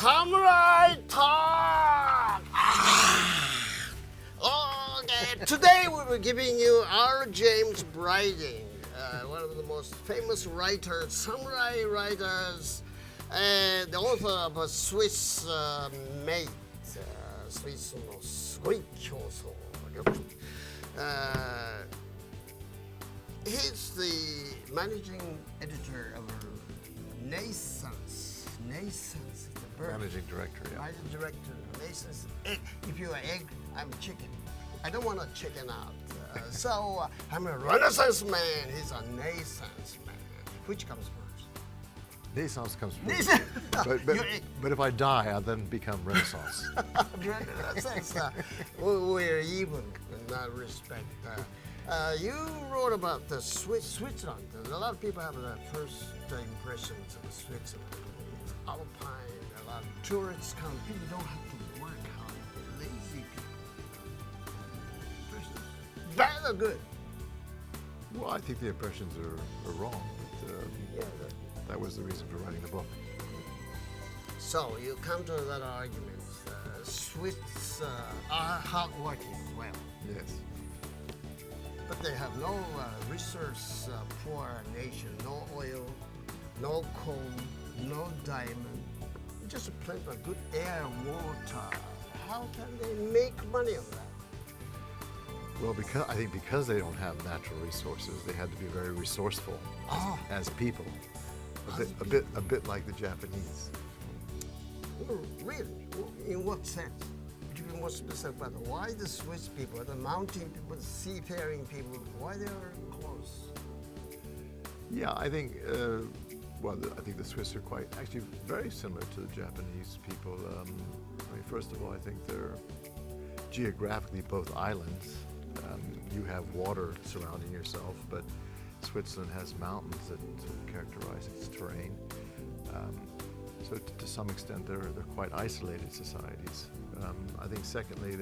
Samurai Talk! Okay, today we were giving you R. James Briding, one of the most famous writers, samurai writers, and the author of a Swiss Mate, Swiss のすごい競争力. He's the managing editor of Naissance. Naissance, the bird. Managing director, yeah. Managing director, Naissance. If you're an egg, I'm a chicken. I don't want to chicken out. So I'm a Renaissance man. He's a Naissance man. Which comes first? Renaissance comes first. But if I die, I'll then become Renaissance. Renaissance. We're even in that respect. You wrote about the Switzerland. A lot of people have the first impressions of Switzerland. It's alpine, a lot of tourists come. People don't have to work hard. They're lazy people. Impressions, bad or good? Well, I think the impressions are wrong. But, that was the reason for writing the book. So you come to that argument. Swiss are hardworking as well. Yes. But they have no resource poor nation, no oil, no coal, no diamond, just plenty of good air, water. How can they make money on that? Well, I think because they don't have natural resources, they had to be very resourceful as people. A bit like the Japanese. Oh, really? In what sense? Would you be more specific about why the Swiss people, the mountain people, the seafaring people, why they are close? Yeah, I think. I think the Swiss are actually very similar to the Japanese people. I mean, first of all, I think they're geographically both islands. You have water surrounding yourself, but Switzerland has mountains that characterize its terrain. So to some extent, they're quite isolated societies. I think secondly,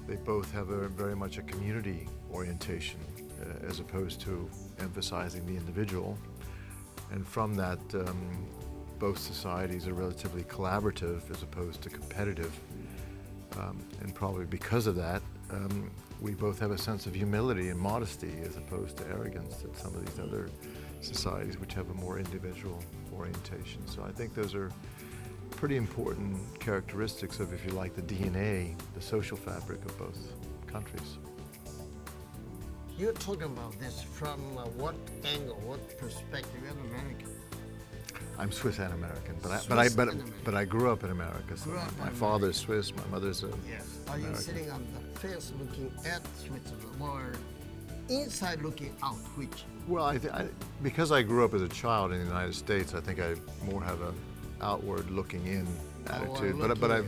they both have very much a community orientation as opposed to emphasizing the individual. And from that, both societies are relatively collaborative as opposed to competitive. And probably because of that, we both have a sense of humility and modesty as opposed to arrogance that some of these other societies which have a more individual orientation. So I think those are pretty important characteristics of, if you like, the DNA, the social fabric of both countries. You're talking about this from what angle, what perspective? You're an American. I'm Swiss and American, but I grew up in America. So my father's Swiss, my mother's Yes. Are you sitting on the fence looking at Switzerland, or inside looking out? Which? Well, because I grew up as a child in the United States, I think I more have an outward looking in attitude.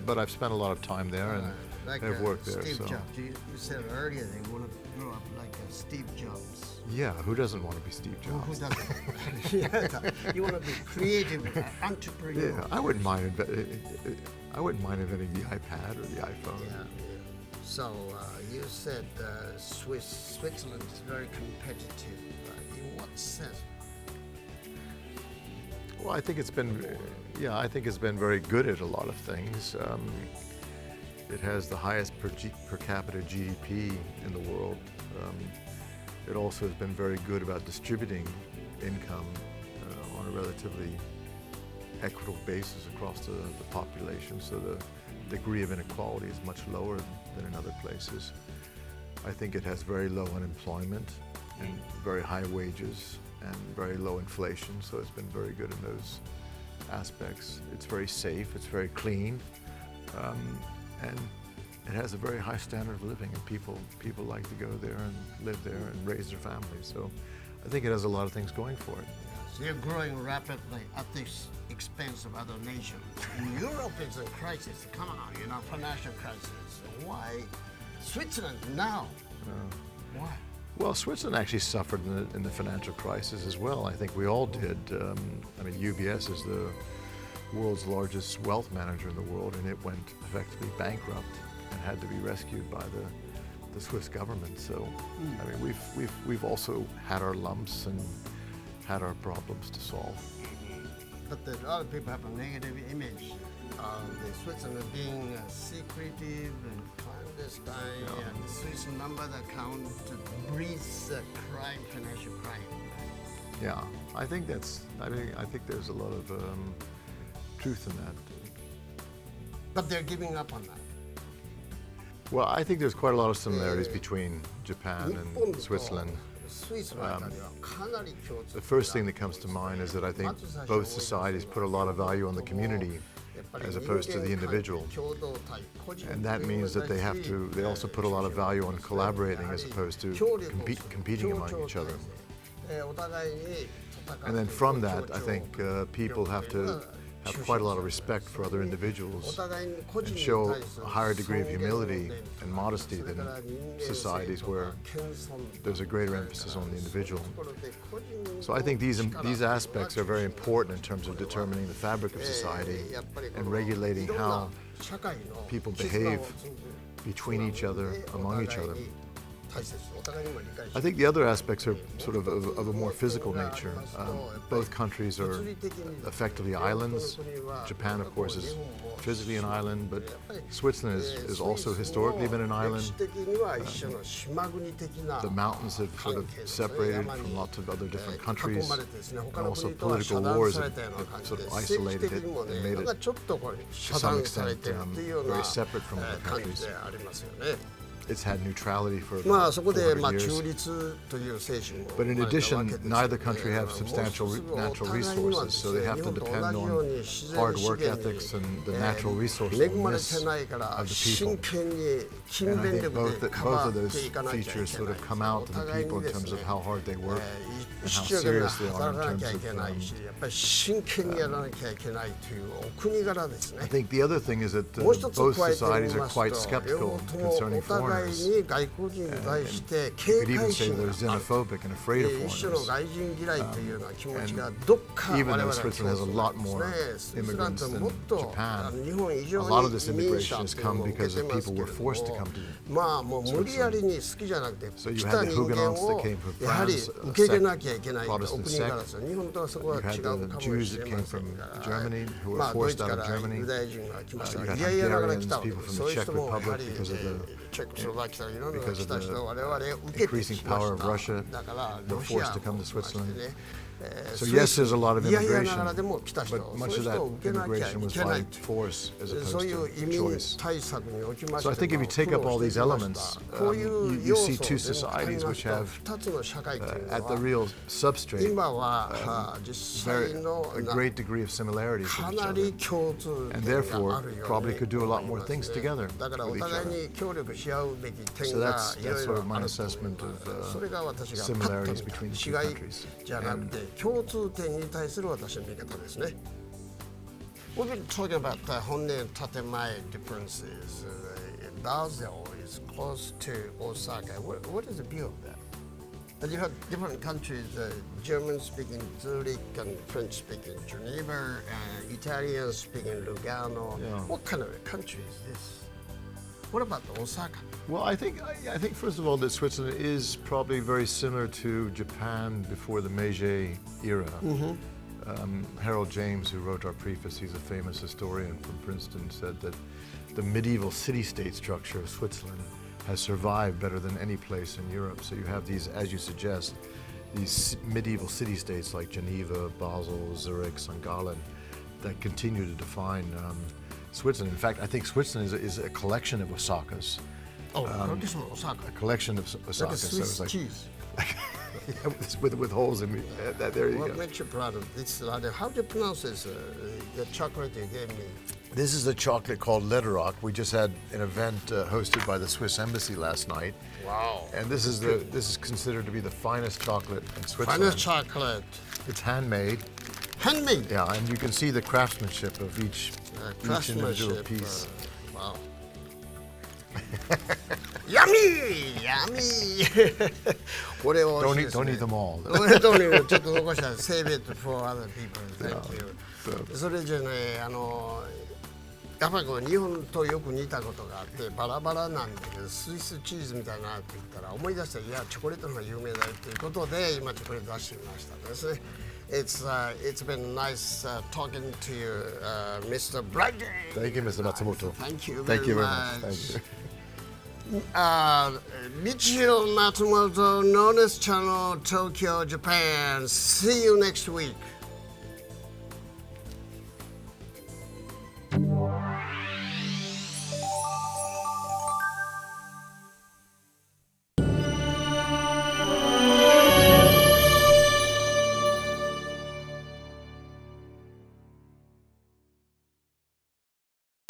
But I've spent a lot of time there and like I've worked there. Steve So. Jobs. You said earlier they want to grow up like Steve Jobs. Yeah, who doesn't want to be Steve Jobs? Who doesn't? Yeah, you want to be creative, entrepreneur. Yeah, I wouldn't mind inventing the iPad or the iPhone. Yeah. So you said Switzerland is very competitive. In what sense? Well, I think it's been very good at a lot of things. It has the highest per capita GDP in the world. It also has been very good about distributing income on a relatively equitable basis across the population, so the degree of inequality is much lower than in other places. I think it has very low unemployment and very high wages and very low inflation, so it's been very good in those aspects. It's very safe, it's very clean, and it has a very high standard of living, and people like to go there and live there and raise their families. So I think it has a lot of things going for it. So you're growing rapidly at the expense of other nations. In Europe, it's a crisis. Come on, financial crisis. Why Switzerland now? Why? Well, Switzerland actually suffered in the financial crisis as well. I think we all did. UBS is the world's largest wealth manager in the world, and it went effectively bankrupt and had to be rescued by the Swiss government. So, I mean, we've also had our lumps and had our problems to solve. But a lot of people have a negative image the Switzerland being secretive and clandestine, and Swiss number account breeds crime, financial crime. Yeah, I think that's. I think there's a lot of truth in that. But they're giving up on that. Well, I think there's quite a lot of similarities between Japan and Switzerland. The first thing that comes to mind is that I think both societies put a lot of value on the community as opposed to the individual. And that means that they also put a lot of value on collaborating as opposed to competing among each other. And then from that, I think people have to have quite a lot of respect for other individuals and show a higher degree of humility and modesty than societies where there's a greater emphasis on the individual. So I think these aspects are very important in terms of determining the fabric of society and regulating how people behave between each other, among each other. I think the other aspects are sort of a more physical nature. Both countries are effectively islands. Japan, of course, is physically an island, but Switzerland has also historically been an island. The mountains have sort of separated from lots of other different countries, and also political wars have sort of isolated it and made it, to some extent, very separate from other countries. It's had neutrality for about 400 years. But in addition, neither country have substantial natural resources, so they have to depend on hard work ethics and the natural resourcefulness of the people. And I think both of those features sort of come out in the people in terms of how hard they work and how serious they are in terms of I think the other thing is that both societies are quite skeptical concerning foreigners. You could even say they're xenophobic and afraid of foreigners. And even though Switzerland has a lot more immigrants than Japan, a lot of this immigration has come because of people were forced to come to Switzerland. So you had the Huguenots that came from France, Protestant sect. You had the Jews that came from Germany, who were forced out of Germany. You had Hungarians, people from the Czech Republic because of the increasing power of Russia, were forced to come to Switzerland. So yes, there's a lot of immigration, but much of that immigration was by force as opposed to choice. So I think if you take up all these elements, you see two societies which have, at the real substrate, a great degrry of similarities with each other, and therefore probably could do a lot more things together with each other. So that's sort of my assessment of similarities between the two countries. We've been talking about the Honne and Tatemae differences. Basel is close to Osaka. What is the view of that? And you have different countries, German-speaking Zurich and French-speaking Geneva, Italian-speaking Lugano. Yeah. What kind of a country is this? What about Osaka? Well, I think first of all that Switzerland is probably very similar to Japan before the Meiji era. Harold James, who wrote our preface, he's a famous historian from Princeton, said that the medieval city-state structure of Switzerland has survived better than any place in Europe. So you have these, as you suggest, these medieval city-states like Geneva, Basel, Zurich, St. Gallen that continue to define Switzerland. In fact, I think Switzerland is a collection of Osakas. Oh, Osaka. A collection of Osakas. Like a Swiss cheese. with holes in me. There you go. What makes you proud of this? How do you pronounce this? The chocolate you gave me. This is a chocolate called Lederock. We just had an event hosted by the Swiss Embassy last night. Wow. And this is considered to be the finest chocolate in Switzerland. Finest chocolate. It's handmade. Handmade? Yeah, and you can see the craftsmanship of each individual piece. Wow. Yummy! Yummy! Don't eat them all. Don't eat. ちょっと残したら save it for other people. Thank you. それじゃね、やっぱりこう日本とよく似たことがあってバラバラなんだけどスイスチーズみたいなって言ったら思い出したらいやチョコレートの方が有名だよっていうことで今チョコレート出してみましたですね。It's been nice talking to you, Mr. Brady. Thank you, Mr. Matsumoto. Thank you Thank you very much. much. Thank you. Michiro Matsumoto, known as Channel Tokyo, Japan. See you next week.